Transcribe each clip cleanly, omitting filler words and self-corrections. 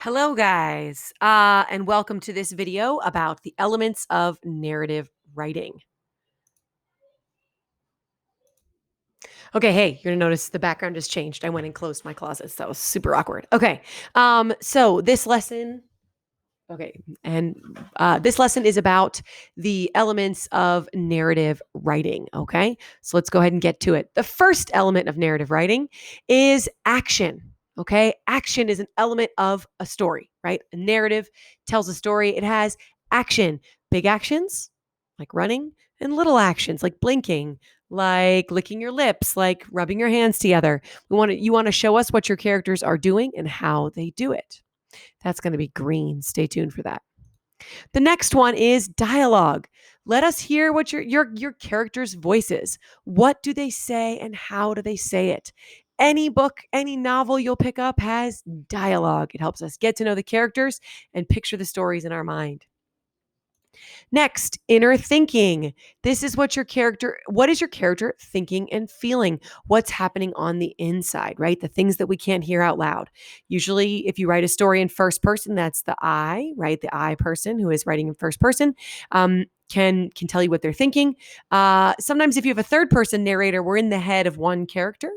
Hello, guys, and welcome to this video about the elements of narrative writing. Okay, hey, you're gonna notice the background has changed. I went and closed my closet, so that was super awkward. Okay, so this lesson, okay, and this lesson is about the elements of narrative writing. Okay, so let's go ahead and get to it. The first element of narrative writing is action. Okay, action is an element of a story, right? A narrative tells a story. It has action, big actions like running, and little actions like blinking, like licking your lips, like rubbing your hands together. You want to show us what your characters are doing and how they do it. That's going to be green. Stay tuned for that. The next one is dialogue. Let us hear what your characters' voices. What do they say and how do they say it? Any book, any novel you'll pick up has dialogue. It helps us get to know the characters and picture the stories in our mind. Next, inner thinking. This is what is your character thinking and feeling? What's happening on the inside, right? The things that we can't hear out loud. Usually, if you write a story in first person, that's the I, right? The I person who is writing in first person. Can tell you what they're thinking. Sometimes if you have a third person narrator, we're in the head of one character,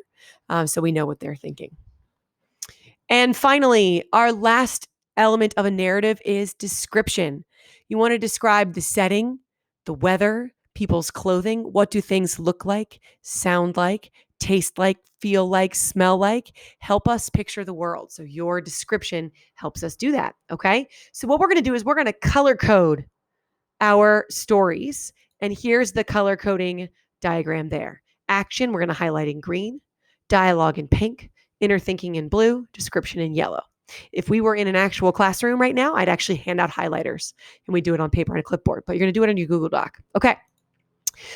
so we know what they're thinking. And finally, our last element of a narrative is description. You want to describe the setting, the weather, people's clothing. What do things look like, sound like, taste like, feel like, smell like? Help us picture the world. So your description helps us do that. Okay. So what we're going to do is we're going to color code our stories. And here's the color coding diagram there. Action, we're going to highlight in green, dialogue in pink, inner thinking in blue, description in yellow. If we were in an actual classroom right now, I'd actually hand out highlighters and we do it on paper and a clipboard, but you're going to do it on your Google Doc. Okay.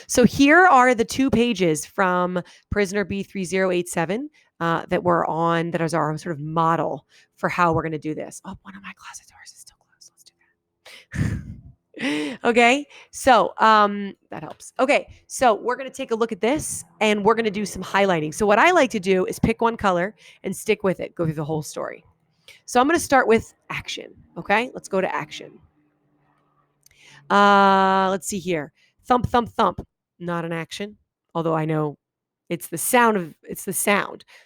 So here are the 2 pages from Prisoner B3087 that is our sort of model for how we're going to do this. Oh, one of my closet doors is still closed. Let's do that. Okay, so that helps. Okay, so we're going to take a look at this and we're going to do some highlighting. So what I like to do is pick one color and stick with it, go through the whole story. So I'm going to start with action. Okay, let's go to action. Let's see here. Thump, thump, thump. Not an action, although I know it's the sound.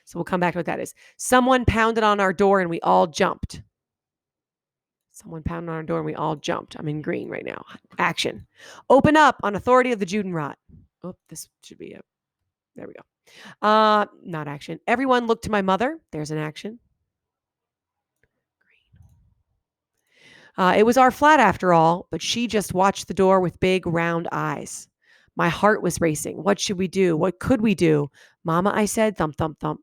So we'll come back to what that is. Someone pounded on our door and we all jumped. Someone pounded on our door and we all jumped. I'm in green right now. Action. Open up on authority of the Judenrat. Oh, this should be there we go. Not action. Everyone look to my mother. There's an action. It was our flat after all, but she just watched the door with big round eyes. My heart was racing. What should we do? What could we do? Mama, I said, thump, thump, thump.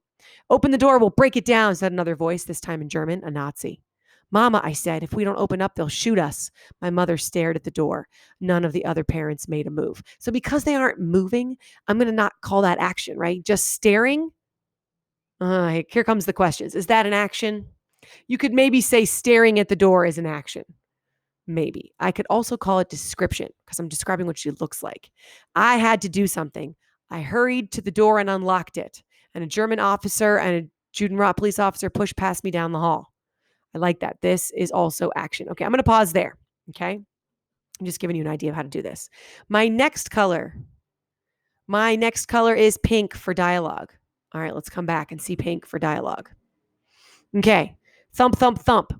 Open the door, we'll break it down, said another voice, this time in German, a Nazi. Mama, I said, if we don't open up, they'll shoot us. My mother stared at the door. None of the other parents made a move. So because they aren't moving, I'm going to not call that action, right? Just staring. Here comes the questions. Is that an action? You could maybe say staring at the door is an action. Maybe. I could also call it description because I'm describing what she looks like. I had to do something. I hurried to the door and unlocked it. And a German officer and a Judenrat police officer pushed past me down the hall. I like that. This is also action. Okay, I'm going to pause there. Okay. I'm just giving you an idea of how to do this. My next color is pink for dialogue. All right, let's come back and see pink for dialogue. Okay. Thump, thump, thump.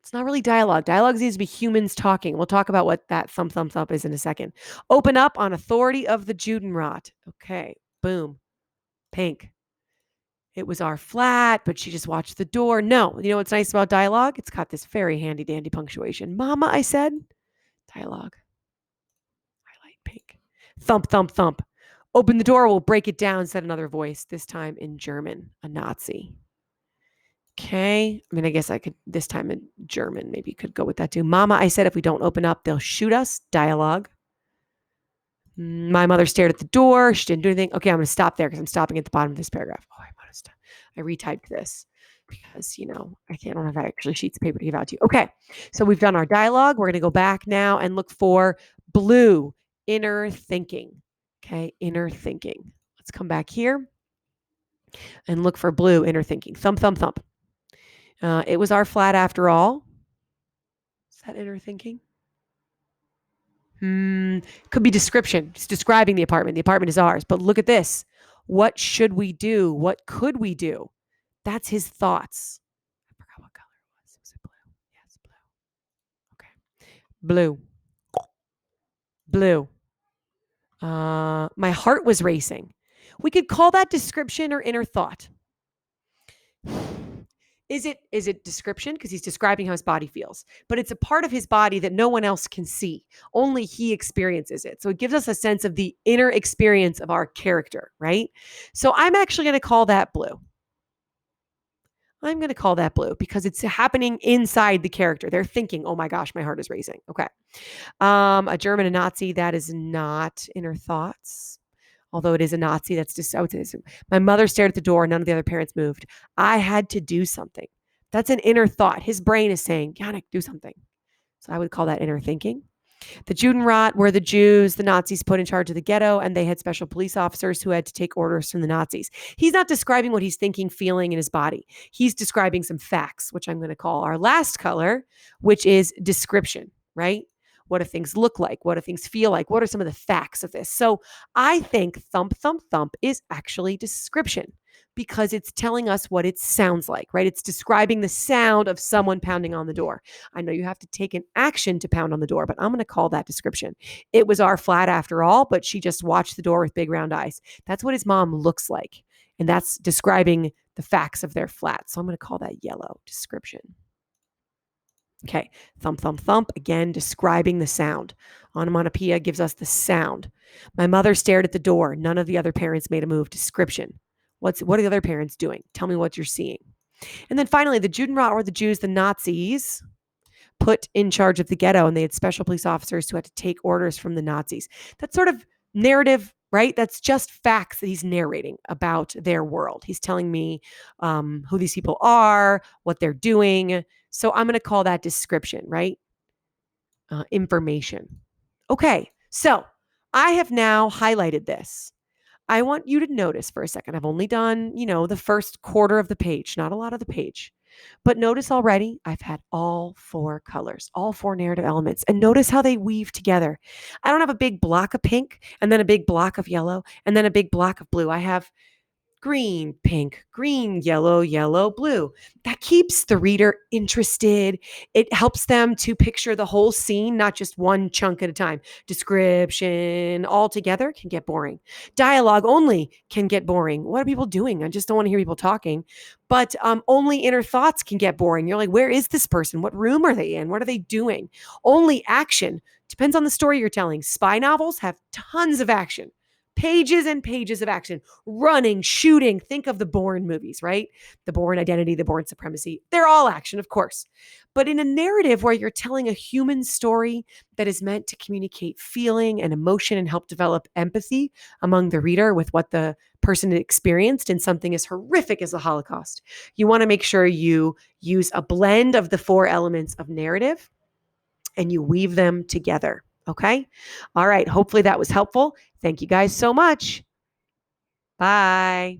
It's not really dialogue. Dialogue needs to be humans talking. We'll talk about what that thump, thump, thump is in a second. Open up on authority of the Judenrat. Okay. Boom. Pink. It was our flat, but she just watched the door. No. You know what's nice about dialogue? It's got this very handy dandy punctuation. Mama, I said. Dialogue. Highlight pink. Thump, thump, thump. Open the door, we'll break it down, said another voice, this time in German, a Nazi. Okay. I mean, I guess I could, this time in German, maybe could go with that too. Mama, I said, if we don't open up, they'll shoot us. Dialogue. My mother stared at the door. She didn't do anything. Okay, I'm going to stop there because I'm stopping at the bottom of this paragraph. Oh, I retyped this because, I don't have actually sheets of paper to give out to you. Okay, so we've done our dialogue. We're going to go back now and look for blue, inner thinking. Okay, inner thinking. Let's come back here and look for blue, inner thinking. Thump, thump, thump. It was our flat after all. Is that inner thinking? Could be description. It's describing the apartment. The apartment is ours. But look at this. What should we do? What could we do? That's his thoughts. I forgot what color it was. Was it blue? Yes, blue. Okay. Blue. My heart was racing. We could call that description or inner thought. Is it description? Because he's describing how his body feels, but it's a part of his body that no one else can see. Only he experiences it. So it gives us a sense of the inner experience of our character, right? So I'm actually going to call that blue. I'm going to call that blue because it's happening inside the character. They're thinking, oh my gosh, my heart is racing. Okay. A German, a Nazi, that is not inner thoughts. Although it is a Nazi, that's just, I would say, my mother stared at the door. None of the other parents moved. I had to do something. That's an inner thought. His brain is saying, Yannick, do something. So I would call that inner thinking. The Judenrat were the Jews the Nazis put in charge of the ghetto, and they had special police officers who had to take orders from the Nazis. He's not describing what he's thinking, feeling in his body. He's describing some facts, which I'm going to call our last color, which is description, right? What do things look like? What do things feel like? What are some of the facts of this? So I think thump, thump, thump is actually description because it's telling us what it sounds like, right? It's describing the sound of someone pounding on the door. I know you have to take an action to pound on the door, but I'm going to call that description. It was our flat after all, but she just watched the door with big round eyes. That's what his mom looks like. And that's describing the facts of their flat. So I'm going to call that yellow description. Okay, thump, thump, thump. Again, describing the sound. Onomatopoeia gives us the sound. My mother stared at the door. None of the other parents made a move. Description. What are the other parents doing? Tell me what you're seeing. And then finally, the Judenrat or the Jews, the Nazis, put in charge of the ghetto, and they had special police officers who had to take orders from the Nazis. That's sort of narrative, right? That's just facts that he's narrating about their world. He's telling me who these people are, what they're doing. So I'm going to call that description, right? Information. Okay, so I have now highlighted this. I want you to notice for a second. I've only done, the first quarter of the page, not a lot of the page. But notice already, I've had all 4 colors, all 4 narrative elements. And notice how they weave together. I don't have a big block of pink and then a big block of yellow and then a big block of blue. I have green, pink, green, yellow, yellow, blue. That keeps the reader interested. It helps them to picture the whole scene, not just one chunk at a time. Description all together can get boring. Dialogue only can get boring. What are people doing? I just don't want to hear people talking. But only inner thoughts can get boring. You're like, where is this person? What room are they in? What are they doing? Only action depends on the story you're telling. Spy novels have tons of action. Pages and pages of action, running, shooting. Think of the Bourne movies, right? The Bourne Identity, the Bourne Supremacy. They're all action, of course. But in a narrative where you're telling a human story that is meant to communicate feeling and emotion and help develop empathy among the reader with what the person experienced in something as horrific as the Holocaust, you want to make sure you use a blend of the 4 elements of narrative and you weave them together. Okay. All right. Hopefully that was helpful. Thank you guys so much. Bye.